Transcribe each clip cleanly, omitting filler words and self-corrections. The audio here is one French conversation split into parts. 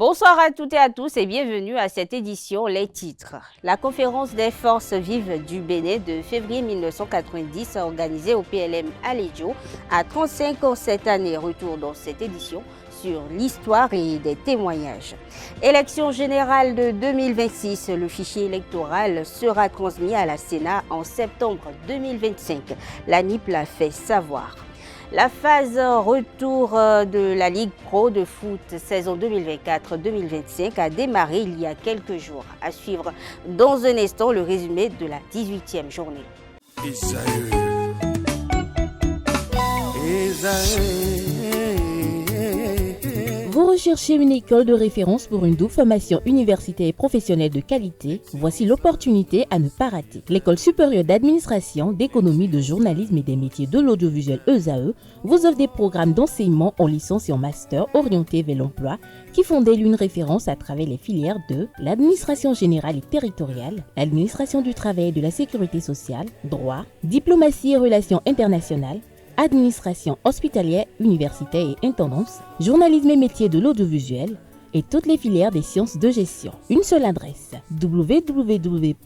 Bonsoir à toutes et à tous et bienvenue à cette édition Les titres. La conférence des forces vives du Bénin de février 1990 organisée au PLM Alédio à 35 ans cette année. Retour dans cette édition sur l'histoire et des témoignages. Élection générale de 2026, le fichier électoral sera transmis à la Sénat en septembre 2025. La NIP l'a fait savoir. La phase retour de la Ligue Pro de foot saison 2024-2025 a démarré il y a quelques jours. À suivre dans un instant le résumé de la 18e journée. Vous recherchez une école de référence pour une double formation universitaire et professionnelle de qualité? Voici l'opportunité à ne pas rater. L'École supérieure d'administration, d'économie, de journalisme et des métiers de l'audiovisuel ESAE vous offre des programmes d'enseignement en licence et en master orientés vers l'emploi qui font d'elle une référence à travers les filières de l'administration générale et territoriale, l'administration du travail et de la sécurité sociale, droit, diplomatie et relations internationales, administration hospitalière, universitaire et intendance, journalisme et métiers de l'audiovisuel et toutes les filières des sciences de gestion. Une seule adresse, www.esae.bj.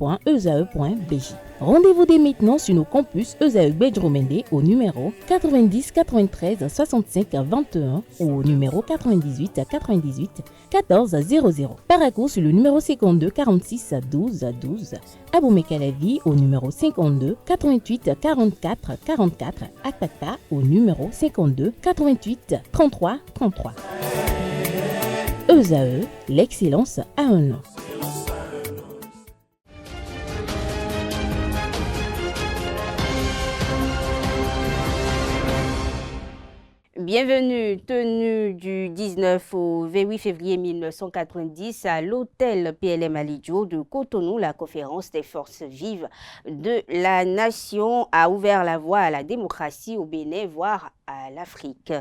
Rendez-vous dès maintenant sur nos campus ESAE Bedromende au numéro 90 93 65 21 ou au numéro 98 98 14 00. Paracourt sur le numéro 52 46 12 12. Aboumé-Calavi au numéro 52 88 44 44. Akpaka au numéro 52 88 33 33. ESAE, l'excellence à un nom. Bienvenue, tenue du 19 au 28 février 1990 à l'hôtel PLM Alédio de Cotonou. La conférence des forces vives de la nation a ouvert la voie à la démocratie au Bénin, voire à l'Afrique.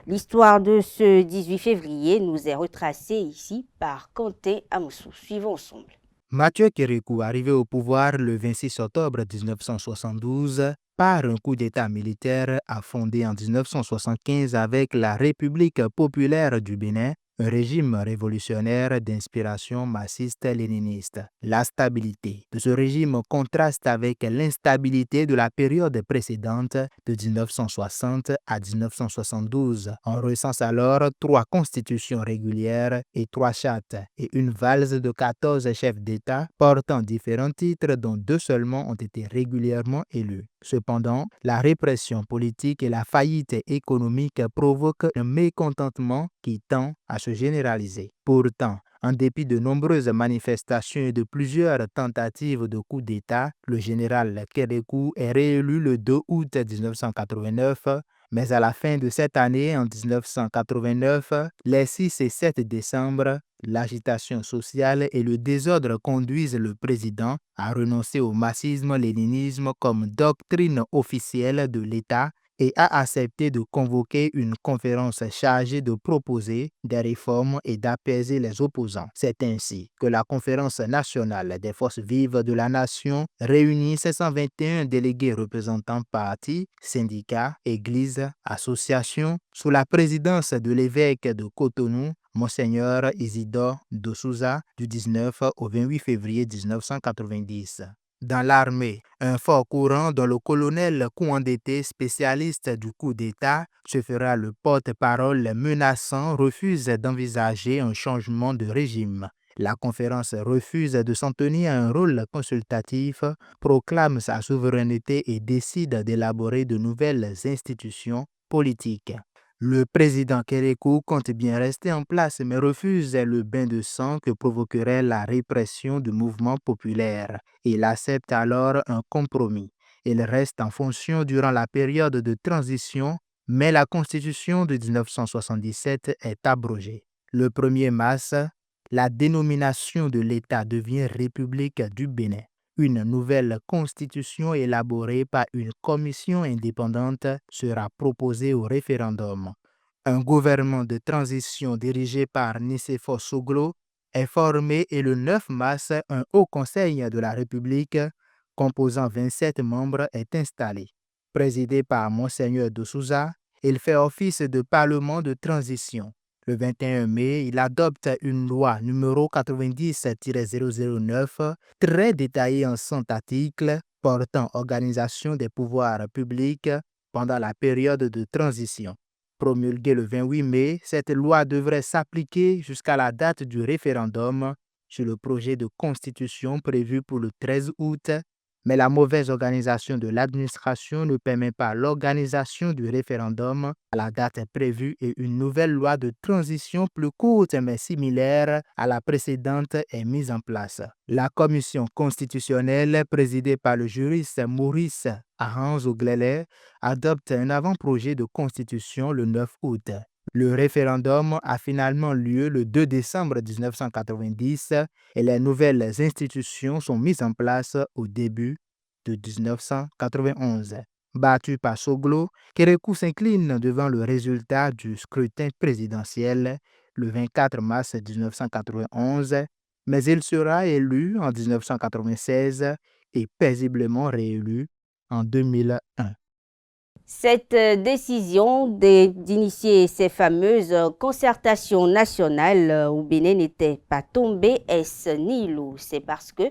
L'histoire de ce 18 février nous est retracée ici par Kanté Amoussou. Suivons ensemble. Mathieu Kérékou, arrivé au pouvoir le 26 octobre 1972, par un coup d'État militaire, a fondé en 1975 avec la République populaire du Bénin, un régime révolutionnaire d'inspiration marxiste-léniniste. La stabilité de ce régime contraste avec l'instabilité de la période précédente de 1960 à 1972. On recense alors 3 constitutions régulières et 3 chartes et une valse de 14 chefs d'État portant différents titres dont 2 seulement ont été régulièrement élus. Cependant, la répression politique et la faillite économique provoquent un mécontentement qui tend à se généraliser. Pourtant, en dépit de nombreuses manifestations et de plusieurs tentatives de coup d'État, le général Kérékou est réélu le 2 août 1989, mais à la fin de cette année, en 1989, les 6 et 7 décembre, l'agitation sociale et le désordre conduisent le président à renoncer au marxisme-léninisme comme doctrine officielle de l'État et a accepté de convoquer une conférence chargée de proposer des réformes et d'apaiser les opposants. C'est ainsi que la Conférence nationale des forces vives de la nation réunit 721 délégués représentant partis, syndicats, églises, associations, sous la présidence de l'évêque de Cotonou, Monseigneur Isidore de Souza, du 19 au 28 février 1990. Dans l'armée, un fort courant dont le colonel Kouandété, spécialiste du coup d'État, se fera le porte-parole menaçant, refuse d'envisager un changement de régime. La conférence refuse de s'en tenir à un rôle consultatif, proclame sa souveraineté et décide d'élaborer de nouvelles institutions politiques. Le président Kérékou compte bien rester en place mais refuse le bain de sang que provoquerait la répression du mouvement populaire. Il accepte alors un compromis. Il reste en fonction durant la période de transition, mais la Constitution de 1977 est abrogée. Le 1er mars, la dénomination de l'État devient République du Bénin. Une nouvelle constitution élaborée par une commission indépendante sera proposée au référendum. Un gouvernement de transition dirigé par Nicéphore Soglo est formé et le 9 mars, un Haut Conseil de la République composant 27 membres est installé. Présidé par Monseigneur de Souza, il fait office de parlement de transition. Le 21 mai, il adopte une loi numéro 90-009 très détaillée en 100 articles portant organisation des pouvoirs publics pendant la période de transition. Promulguée le 28 mai, cette loi devrait s'appliquer jusqu'à la date du référendum sur le projet de constitution prévu pour le 13 août, mais la mauvaise organisation de l'administration ne permet pas l'organisation du référendum à la date prévue et une nouvelle loi de transition plus courte mais similaire à la précédente est mise en place. La commission constitutionnelle, présidée par le juriste Maurice Arens-Oglele, adopte un avant-projet de constitution le 9 août. Le référendum a finalement lieu le 2 décembre 1990 et les nouvelles institutions sont mises en place au début de 1991. Battu par Soglo, Kérékou s'incline devant le résultat du scrutin présidentiel le 24 mars 1991, mais il sera élu en 1996 et paisiblement réélu en 2001. Cette décision d'initier ces fameuses concertations nationales au Bénin n'était pas tombée est nihilo. C'est parce que,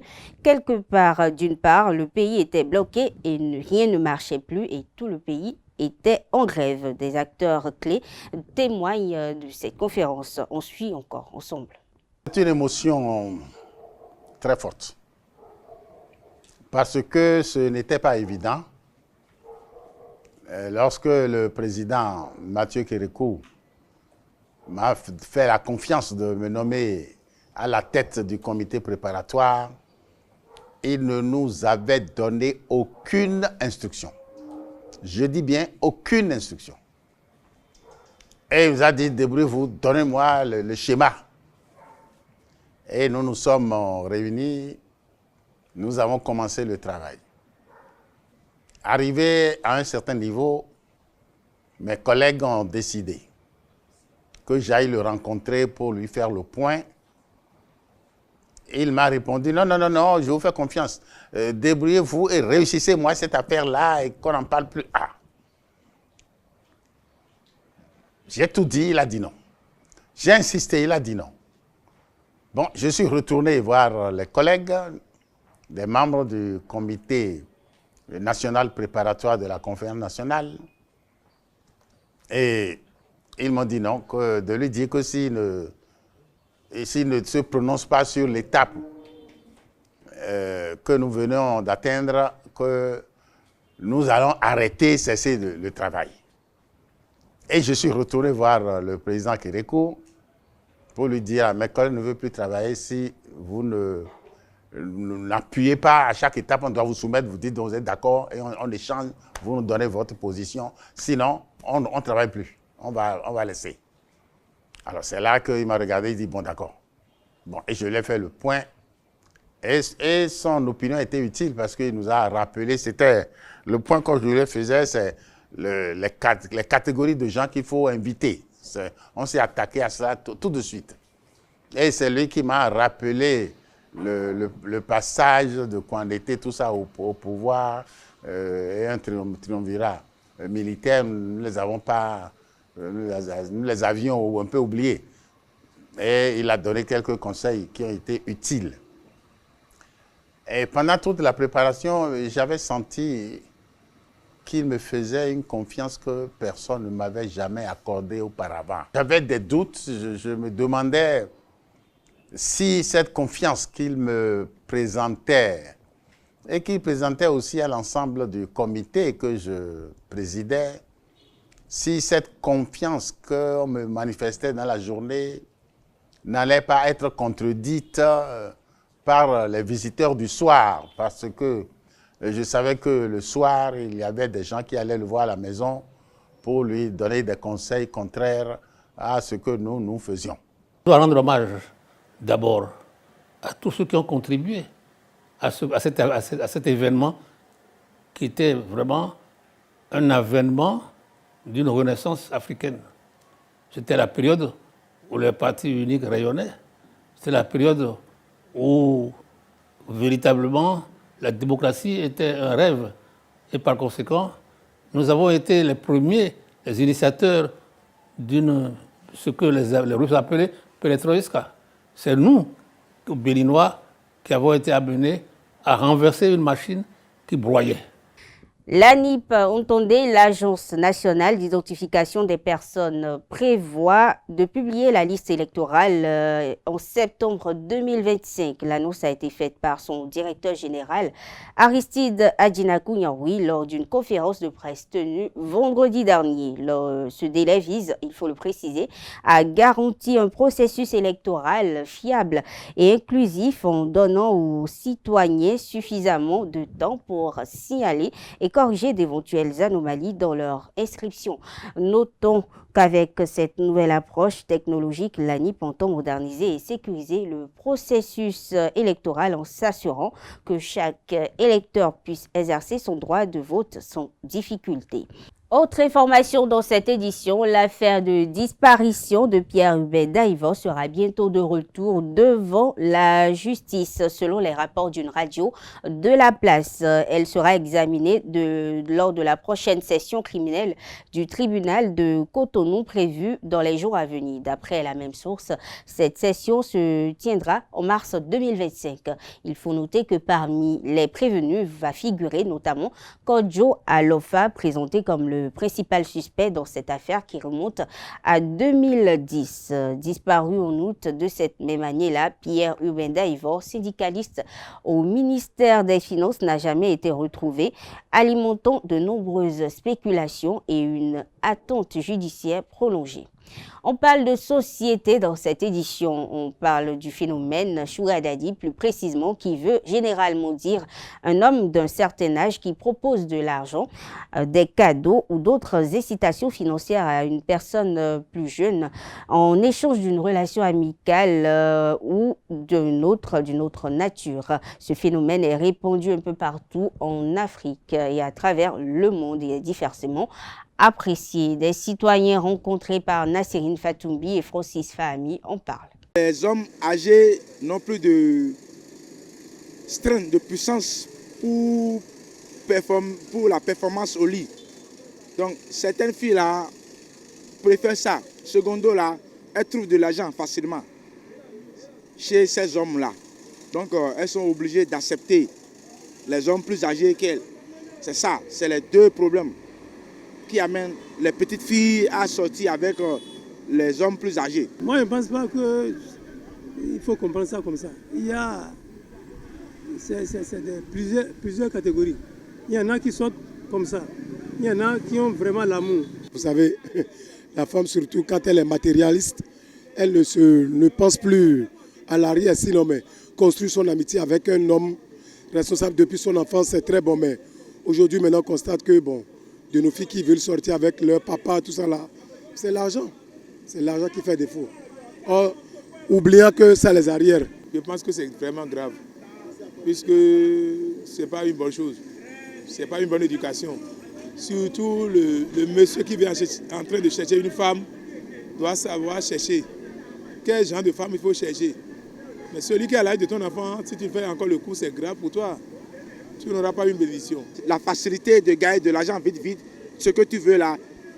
quelque part, d'une part, le pays était bloqué et rien ne marchait plus et tout le pays était en grève. Des acteurs clés témoignent de cette conférence. On suit encore ensemble. C'est une émotion très forte parce que ce n'était pas évident. Lorsque le président Mathieu Kérékou m'a fait la confiance de me nommer à la tête du comité préparatoire, il ne nous avait donné aucune instruction. Je dis bien aucune instruction. Et il nous a dit, débrouillez-vous, donnez-moi le schéma. Et nous nous sommes réunis, nous avons commencé le travail. Arrivé à un certain niveau, mes collègues ont décidé que j'aille le rencontrer pour lui faire le point. Il m'a répondu, non, je vous fais confiance. Débrouillez-vous et réussissez-moi cette affaire-là et qu'on n'en parle plus. Ah. J'ai tout dit, il a dit non. J'ai insisté, il a dit non. Bon, je suis retourné voir les collègues, des membres du comité national préparatoire de la conférence nationale. Et ils m'ont dit non, de lui dire que s'il ne se prononce pas sur l'étape que nous venons d'atteindre, que nous allons arrêter, cesser le travail. Et je suis retourné voir le président Kérékou pour lui dire, mes collègues ne veulent plus travailler si vous n'appuyez pas à chaque étape, on doit vous soumettre, vous dites que vous êtes d'accord et on échange, vous nous donnez votre position. Sinon, on ne travaille plus, on va laisser. Alors c'est là qu'il m'a regardé, il dit bon d'accord. Bon, et je lui ai fait le point et son opinion était utile parce qu'il nous a rappelé, c'était le point que je lui faisais, c'est les catégories de gens qu'il faut inviter. On s'est attaqué à ça tout de suite. Et c'est lui qui m'a rappelé le passage de quand on était tout ça au pouvoir et un triumvirat militaire, nous les avions un peu oubliés. Et il a donné quelques conseils qui ont été utiles. Et pendant toute la préparation, j'avais senti qu'il me faisait une confiance que personne ne m'avait jamais accordée auparavant. J'avais des doutes, je me demandais si cette confiance qu'il me présentait et qu'il présentait aussi à l'ensemble du comité que je présidais, si cette confiance qu'on me manifestait dans la journée n'allait pas être contredite par les visiteurs du soir, parce que je savais que le soir, il y avait des gens qui allaient le voir à la maison pour lui donner des conseils contraires à ce que nous faisions. Je dois rendre hommage d'abord à tous ceux qui ont contribué à cet événement qui était vraiment un avènement d'une renaissance africaine. C'était la période où le parti unique rayonnait. C'était la période où véritablement la démocratie était un rêve. Et par conséquent, nous avons été les premiers, les initiateurs d'une ce que les Russes appelaient perestroïka. C'est nous, Béninois, qui avons été amenés à renverser une machine qui broyait. L'ANIP, entendez, l'Agence nationale d'identification des personnes, prévoit de publier la liste électorale en septembre 2025. L'annonce a été faite par son directeur général, Aristide Adjinakou Nyaoui, lors d'une conférence de presse tenue vendredi dernier. Ce délai vise, il faut le préciser, à garantir un processus électoral fiable et inclusif en donnant aux citoyens suffisamment de temps pour signaler et corriger d'éventuelles anomalies dans leur inscription. Notons qu'avec cette nouvelle approche technologique, l'ANIP entend moderniser et sécuriser le processus électoral en s'assurant que chaque électeur puisse exercer son droit de vote sans difficulté. Autre information dans cette édition, l'affaire de disparition de Pierre-Hubert Daïvor sera bientôt de retour devant la justice, selon les rapports d'une radio de la place. Elle sera examinée lors de la prochaine session criminelle du tribunal de Cotonou prévue dans les jours à venir. D'après la même source, cette session se tiendra en mars 2025. Il faut noter que parmi les prévenus va figurer notamment Kodjo Alofa, présenté comme le principal suspect dans cette affaire qui remonte à 2010. Disparu en août de cette même année-là, Pierre-Hubert Daïvor, syndicaliste au ministère des Finances, n'a jamais été retrouvé, alimentant de nombreuses spéculations et une attente judiciaire prolongée. On parle de société dans cette édition. On parle du phénomène Sugar Daddy, plus précisément, qui veut généralement dire un homme d'un certain âge qui propose de l'argent, des cadeaux ou d'autres incitations financières à une personne plus jeune en échange d'une relation amicale ou d'une autre nature. Ce phénomène est répandu un peu partout en Afrique et à travers le monde et est diversement apprécié. Des citoyens rencontrés par Nassirine Fatoumbi et Francis Fahmi en parlent. Les hommes âgés n'ont plus de strength, de puissance pour la performance au lit. Donc certaines filles-là préfèrent ça. Secondo-là, elles trouvent de l'argent facilement chez ces hommes-là. Donc elles sont obligées d'accepter les hommes plus âgés qu'elles. C'est ça, c'est les deux problèmes qui amènent les petites filles à sortir avec les hommes plus âgés. Moi, je ne pense pas qu'il faut comprendre ça comme ça. Il y a plusieurs catégories. Il y en a qui sont comme ça. Il y en a qui ont vraiment l'amour. Vous savez, la femme, surtout quand elle est matérialiste, elle ne pense plus à l'arrière, sinon mais construire son amitié avec un homme responsable depuis son enfance, c'est très bon. Mais aujourd'hui, maintenant, on constate que de nos filles qui veulent sortir avec leur papa, tout ça là, c'est l'argent. C'est l'argent qui fait défaut. Or, oubliant que ça les arrière. Je pense que c'est vraiment grave, puisque ce n'est pas une bonne chose. Ce n'est pas une bonne éducation. Surtout le monsieur qui vient en train de chercher une femme doit savoir chercher. Quel genre de femme il faut chercher. Mais celui qui est à l'âge de ton enfant, si tu fais encore le coup, c'est grave pour toi. Tu n'auras pas une bénédiction. La facilité de gagner de l'argent vite, ce que tu veux là,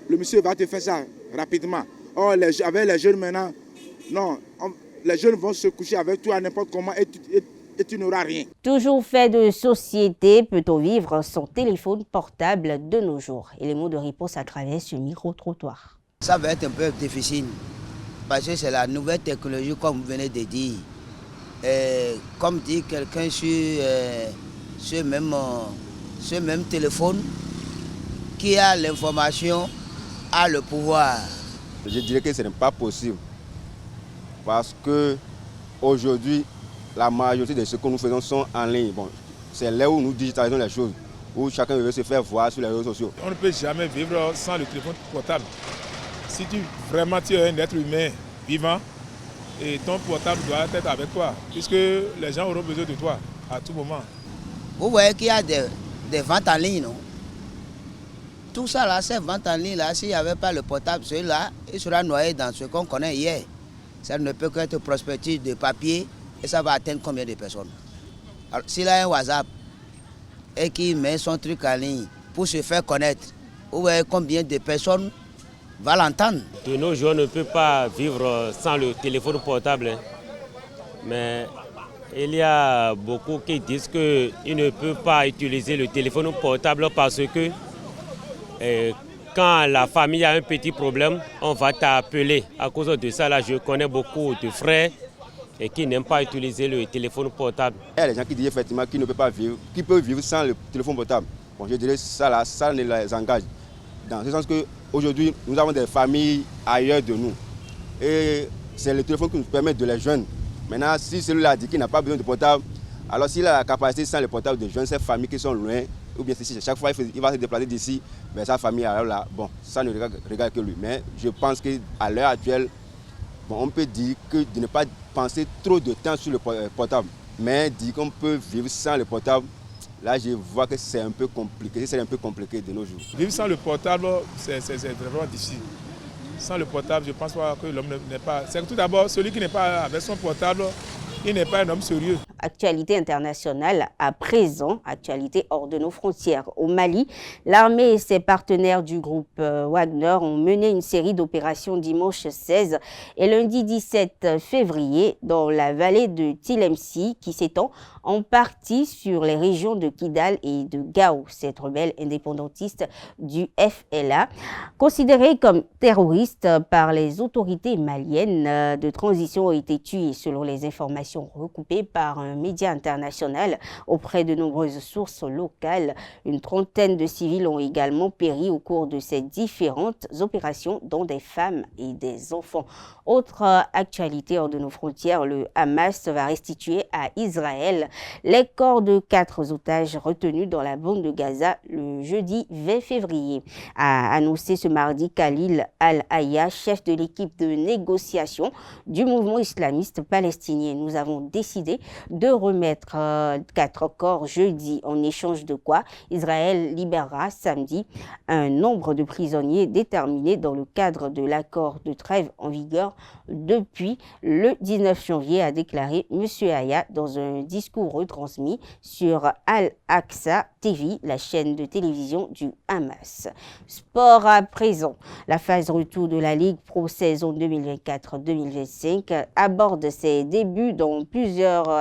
le monsieur va te faire ça rapidement. Or, avec les jeunes maintenant, non, les jeunes vont se coucher avec toi n'importe comment et tu n'auras rien. Toujours fait de société, peut-on vivre sans téléphone portable de nos jours? Élément de réponse à travers ce micro-trottoir. Ça va être un peu difficile parce que c'est la nouvelle technologie comme vous venez de dire. Et comme dit quelqu'un sur ce même téléphone qui a l'information, a le pouvoir. Je dirais que ce n'est pas possible parce que aujourd'hui, la majorité de ce que nous faisons sont en ligne. Bon, c'est là où nous digitalisons les choses, où chacun veut se faire voir sur les réseaux sociaux. On ne peut jamais vivre sans le téléphone portable. Si tu es un être humain vivant, et ton portable doit être avec toi, puisque les gens auront besoin de toi à tout moment. Vous voyez qu'il y a des ventes en ligne, non? Tout ça là, ces ventes en ligne là, s'il n'y avait pas le portable, celui-là, il sera noyé dans ce qu'on connaît hier. Ça ne peut qu'être prospectus de papier et ça va atteindre combien de personnes? Alors, s'il a un WhatsApp et qu'il met son truc en ligne pour se faire connaître, vous voyez combien de personnes va l'entendre. De nos jours, on ne peut pas vivre sans le téléphone portable. Mais il y a beaucoup qui disent qu'ils ne peuvent pas utiliser le téléphone portable parce que quand la famille a un petit problème, on va t'appeler. À cause de ça, là, je connais beaucoup de frères et qui n'aiment pas utiliser le téléphone portable. Il y a des gens qui disent effectivement qu'ils ne peuvent pas vivre, qui peuvent vivre sans le téléphone portable. Bon, je dirais ça là, ça ne les engage. Dans ce sens qu'aujourd'hui, nous avons des familles ailleurs de nous. Et c'est le téléphone qui nous permet de les joindre. Maintenant, si celui-là dit qu'il n'a pas besoin de portable, alors s'il a la capacité sans le portable de joindre ces familles qui sont loin, ou bien si chaque fois il va se déplacer d'ici vers sa famille, alors là, bon, ça ne regarde que lui. Mais je pense qu'à l'heure actuelle, bon, on peut dire que de ne pas penser trop de temps sur le portable, mais dire qu'on peut vivre sans le portable, là je vois que c'est un peu compliqué, c'est un peu compliqué de nos jours. Vivre sans le portable, c'est vraiment difficile. Sans le portable, je pense pas que l'homme n'est pas... C'est que tout d'abord, celui qui n'est pas avec son portable, il n'est pas un homme sérieux. Actualité internationale à présent, actualité hors de nos frontières. Au Mali, l'armée et ses partenaires du groupe Wagner ont mené une série d'opérations dimanche 16 et lundi 17 février dans la vallée de Tilemsi qui s'étend en partie sur les régions de Kidal et de Gao. Cette rebelle indépendantiste du FLA, considérée comme terroriste par les autorités maliennes de transition, a été tuée selon les informations recoupées par un média international auprès de nombreuses sources locales. Une trentaine de civils ont également péri au cours de ces différentes opérations, dont des femmes et des enfants. Autre actualité hors de nos frontières, le Hamas va restituer à Israël les corps de 4 otages retenus dans la bande de Gaza le jeudi 20 février. A annoncé ce mardi Khalil Al-Aya, chef de l'équipe de négociation du mouvement islamiste palestinien. Nous avons décidé de remettre 4 corps jeudi, en échange de quoi Israël libérera samedi un nombre de prisonniers déterminé dans le cadre de l'accord de trêve en vigueur depuis le 19 janvier, a déclaré M. Aya dans un discours retransmis sur Al-Aqsa TV, la chaîne de télévision du Hamas. Sport à présent. La phase retour de la Ligue Pro saison 2024-2025 aborde ses débuts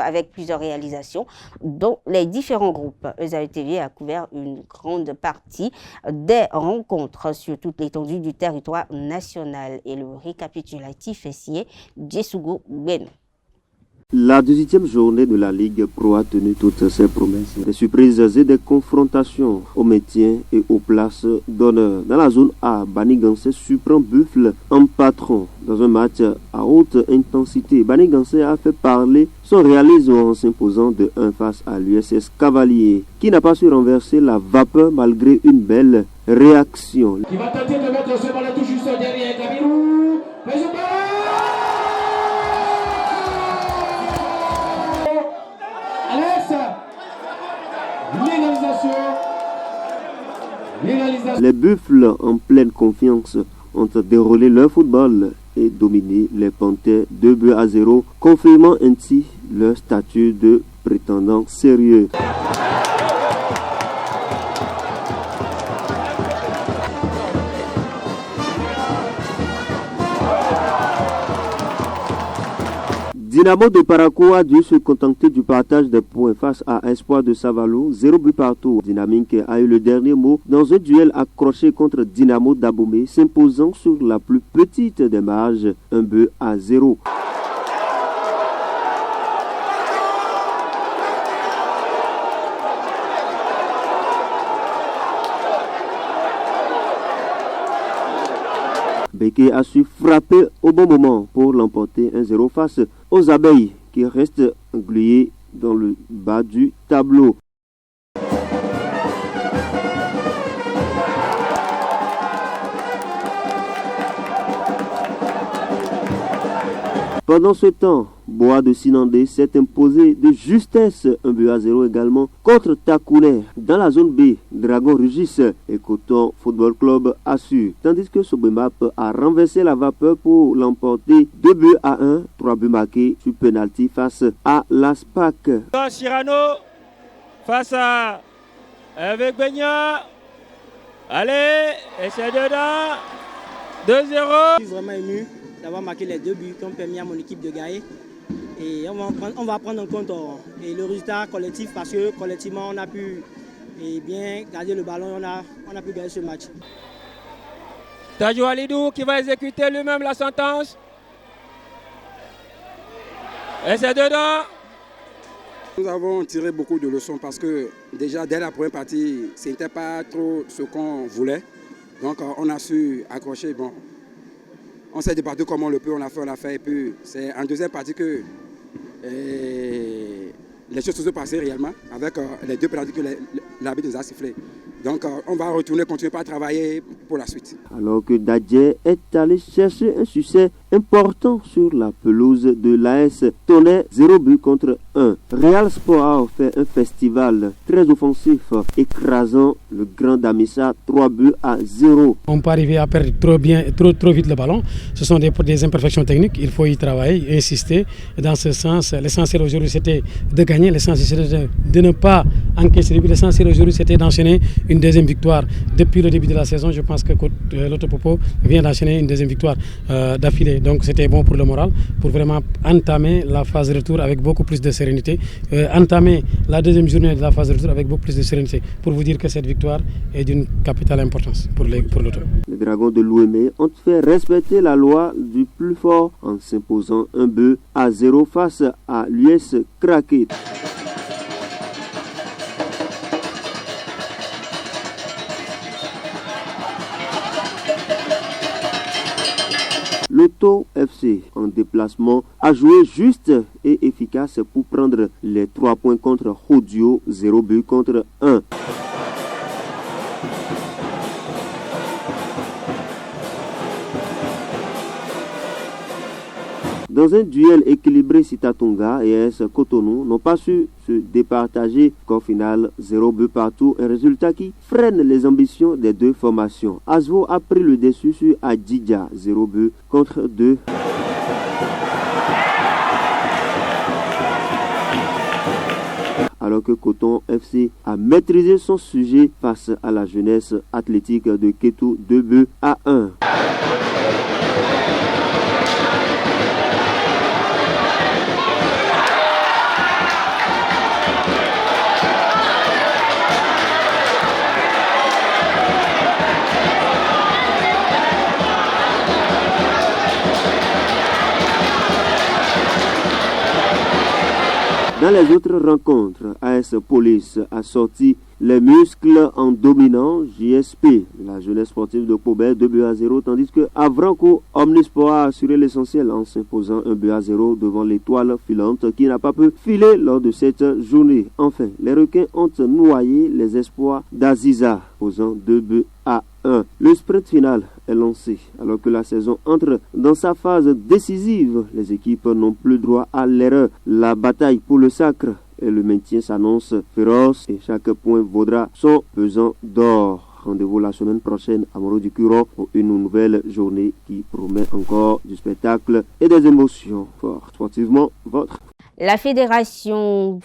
avec plusieurs réalisations dont les différents groupes. ESAE TV a couvert une grande partie des rencontres sur toute l'étendue du territoire national et le récapitulatif est signé Djesugo Beno. La 18e journée de la Ligue Pro a tenu toutes ses promesses. Des surprises et des confrontations au maintien et aux places d'honneur. Dans la zone A, Banigansé surprend Buffle en patron. Dans un match à haute intensité, Banigansé a fait parler son réalisme en s'imposant de 1 face à l'USS Cavalier, qui n'a pas su renverser la vapeur malgré une belle réaction. Qui va tenter de mettre ce ballon tout juste derrière Camilou. Les Buffles, en pleine confiance, ont déroulé leur football et dominé les Panthères 2-0, confirmant ainsi leur statut de prétendant sérieux. Dynamo de Parakou a dû se contenter du partage des points face à Espoir de Savalo, 0 but partout. Dynamique a eu le dernier mot dans un duel accroché contre Dynamo d'Abomey, s'imposant sur la plus petite des marges, 1-0. Beke a su frapper au bon moment pour l'emporter 1-0 face aux Abeilles qui restent engluées dans le bas du tableau. Pendant ce temps, Bois de Sinandé s'est imposé de justesse 1-0 également contre Takouné. Dans la zone B, Dragon rugisse et Coton Football Club assure. Tandis que Sobemap a renversé la vapeur pour l'emporter 2-1, 3 buts marqués sur penalty face à l'Aspac. Cyrano face à avec Beigna. Allez, et c'est dedans. 2-0. Je suis vraiment ému d'avoir marqué les 2 buts qui ont permis à mon équipe de gagner. Et on va prendre en compte le résultat collectif parce que collectivement on a pu bien garder le ballon, on a pu gagner ce match. Tadjou Alidou qui va exécuter lui-même la sentence. Et c'est dedans. Nous avons tiré beaucoup de leçons parce que déjà dès la première partie, ce n'était pas trop ce qu'on voulait. Donc on a su accrocher. Bon, on s'est débattu comme on le peut, on l'a fait. Et puis c'est en deuxième partie que les choses se sont passées réellement avec les 2 pénalités que l'arbitre nous a sifflées. Donc on va continuer à travailler pour la suite. Alors que Dadje est allé chercher un succès important sur la pelouse de l'AS Tonnerre, 0 but contre 1. Real Sport a fait un festival très offensif, écrasant le Grand Damissa 3 buts à 0. On peut arriver à perdre trop vite le ballon. Ce sont des imperfections techniques, il faut y travailler, insister. Et dans ce sens, l'essentiel aujourd'hui c'était de gagner, l'essentiel c'était de ne pas encaisser le but, l'essentiel aujourd'hui c'était d'enchaîner une deuxième victoire. Depuis le début de la saison, je pense que l'Autopopo vient d'enchaîner une deuxième victoire d'affilée. Donc c'était bon pour le moral, pour vraiment entamer la phase de retour avec beaucoup plus de sérénité, entamer la deuxième journée de la phase de retour avec beaucoup plus de sérénité, pour vous dire que cette victoire est d'une capitale importance pour l'Auto. Les Dragons de l'Ouémé ont fait respecter la loi du plus fort en s'imposant 1 but à 0 face à l'US Kraket. L'Auto FC en déplacement a joué juste et efficace pour prendre les 3 points contre Hodio, 0 but contre 1. Dans un duel équilibré, Sitatunga et AS Cotonou n'ont pas su se départager. Score final 0 but partout, un résultat qui freine les ambitions des 2 formations. Asvo a pris le dessus sur Adjidja, 0 but contre 2. Alors que Coton FC a maîtrisé son sujet face à la jeunesse athlétique de Kétou, 2 buts à 1. Dans les autres rencontres, AS Police a sorti les muscles en dominant JSP, la jeunesse sportive de Pobert, 2 buts à 0, tandis que Avranco Omnisport a assuré l'essentiel en s'imposant 1 but à 0 devant l'étoile filante qui n'a pas pu filer lors de cette journée. Enfin, les requins ont noyé les espoirs d'Aziza, posant 2 buts à 1. Le sprint final est lancé alors que la saison entre dans sa phase décisive. Les équipes n'ont plus droit à l'erreur. La bataille pour le sacre et le maintien s'annonce féroce et chaque point vaudra son pesant d'or. Rendez-vous la semaine prochaine à Moro du Curon pour une nouvelle journée qui promet encore du spectacle et des émotions fortes. Sportivement, votre. La fédération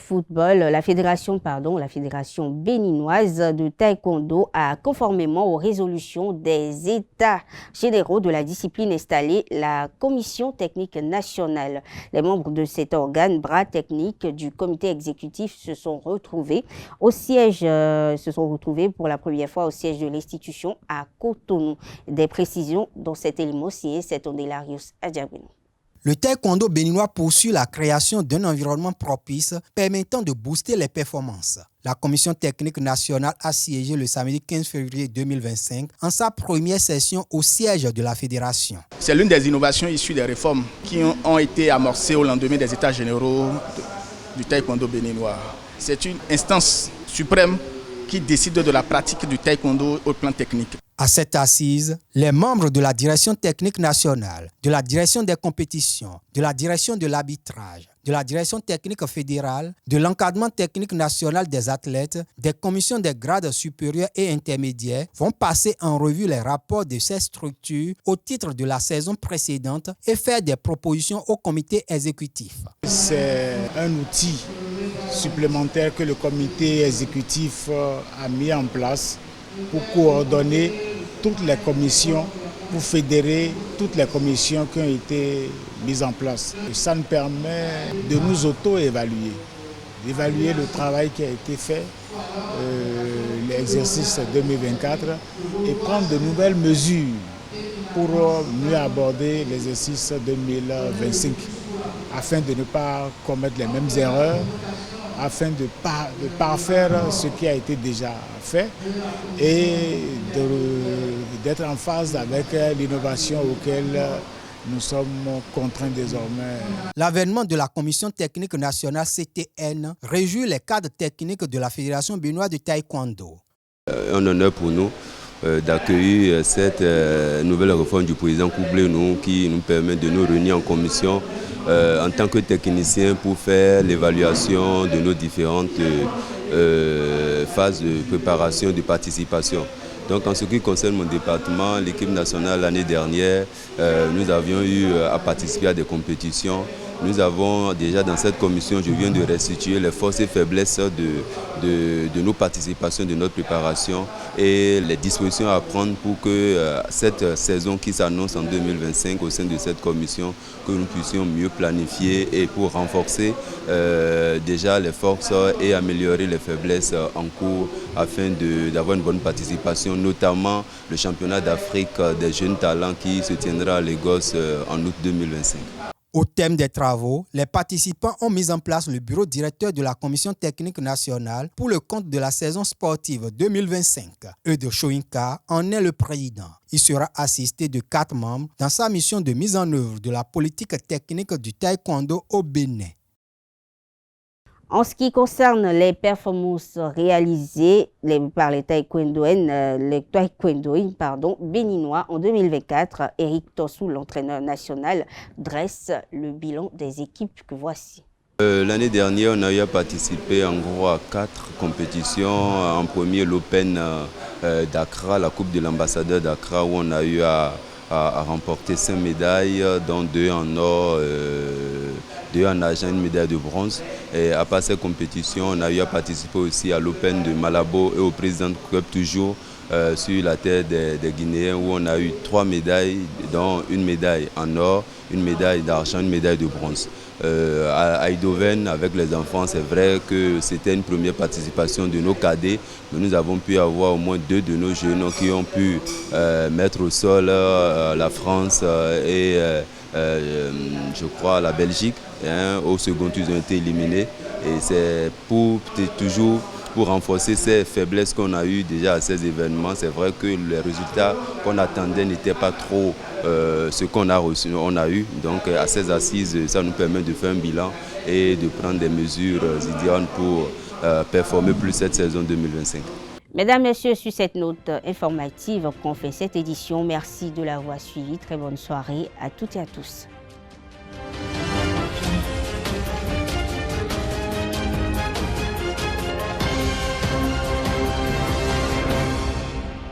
béninoise de taekwondo a, conformément aux résolutions des États généraux de la discipline, installé la commission technique nationale. Les membres de cet organe, bras technique du comité exécutif, se sont retrouvés pour la première fois au siège de l'institution à Cotonou. Des précisions dans cet élément signé, c'est Ondelarius Adjabounou. Le taekwondo béninois poursuit la création d'un environnement propice permettant de booster les performances. La commission technique nationale a siégé le samedi 15 février 2025 en sa première session au siège de la fédération. C'est l'une des innovations issues des réformes qui ont été amorcées au lendemain des États généraux du taekwondo béninois. C'est une instance suprême qui décide de la pratique du taekwondo au plan technique. À cette assise, les membres de la direction technique nationale, de la direction des compétitions, de la direction de l'arbitrage, de la direction technique fédérale, de l'encadrement technique national des athlètes, des commissions des grades supérieurs et intermédiaires vont passer en revue les rapports de ces structures au titre de la saison précédente et faire des propositions au comité exécutif. C'est un outil supplémentaire que le comité exécutif a mis en place pour coordonner toutes les commissions pour fédérer toutes les commissions qui ont été mises en place. Et ça nous permet de nous auto-évaluer, d'évaluer le travail qui a été fait, l'exercice 2024, et prendre de nouvelles mesures pour mieux aborder l'exercice 2025, afin de ne pas commettre les mêmes erreurs, afin de parfaire ce qui a été déjà fait et d'être en phase avec l'innovation auquel nous sommes contraints désormais. L'avènement de la Commission technique nationale CTN réjouit les cadres techniques de la Fédération béninoise de taekwondo. Un honneur pour nous d'accueillir cette nouvelle réforme du président Koublé-Nou qui nous permet de nous réunir en commission en tant que technicien pour faire l'évaluation de nos différentes phases de préparation, de participation. Donc en ce qui concerne mon département, l'équipe nationale l'année dernière, nous avions eu à participer à des compétitions. Nous avons déjà dans cette commission, je viens de restituer les forces et faiblesses de nos participations, de notre préparation et les dispositions à prendre pour que cette saison qui s'annonce en 2025 au sein de cette commission, que nous puissions mieux planifier et pour renforcer déjà les forces et améliorer les faiblesses en cours afin d'avoir une bonne participation, notamment le championnat d'Afrique des jeunes talents qui se tiendra à Lagos en août 2025. Au thème des travaux, les participants ont mis en place le bureau directeur de la Commission technique nationale pour le compte de la saison sportive 2025. Eudo Shoinka en est le président. Il sera assisté de 4 membres dans sa mission de mise en œuvre de la politique technique du taekwondo au Bénin. En ce qui concerne les performances réalisées par les taekwondoïnes béninois en 2024, Eric Tossou, l'entraîneur national, dresse le bilan des équipes que voici. L'année dernière, on a eu à participer en gros à 4 compétitions. En premier, l'Open d'Accra, la Coupe de l'ambassadeur d'Accra, où on a eu à remporter 5 médailles, dont 2 en or, 2 en argent, une médaille de bronze. Et à part ces compétitions, on a eu à participer aussi à l'Open de Malabo et au Président Cup toujours sur la terre des Guinéens, où on a eu 3 médailles, dont une médaille en or, une médaille d'argent, une médaille de bronze. À Eindhoven, avec les enfants, c'est vrai que c'était une première participation de nos cadets, mais nous avons pu avoir au moins 2 de nos jeunes qui ont pu mettre au sol la France et je crois la Belgique. Au second, ils ont été éliminés. Et c'est toujours pour renforcer ces faiblesses qu'on a eues déjà à ces événements. C'est vrai que les résultats qu'on attendait n'étaient pas trop ce qu'on a reçu, on a eu. Donc à ces assises, ça nous permet de faire un bilan et de prendre des mesures idéales pour performer plus cette saison 2025. Mesdames, Messieurs, sur cette note informative qu'on fait cette édition, merci de l'avoir suivi. Très bonne soirée à toutes et à tous.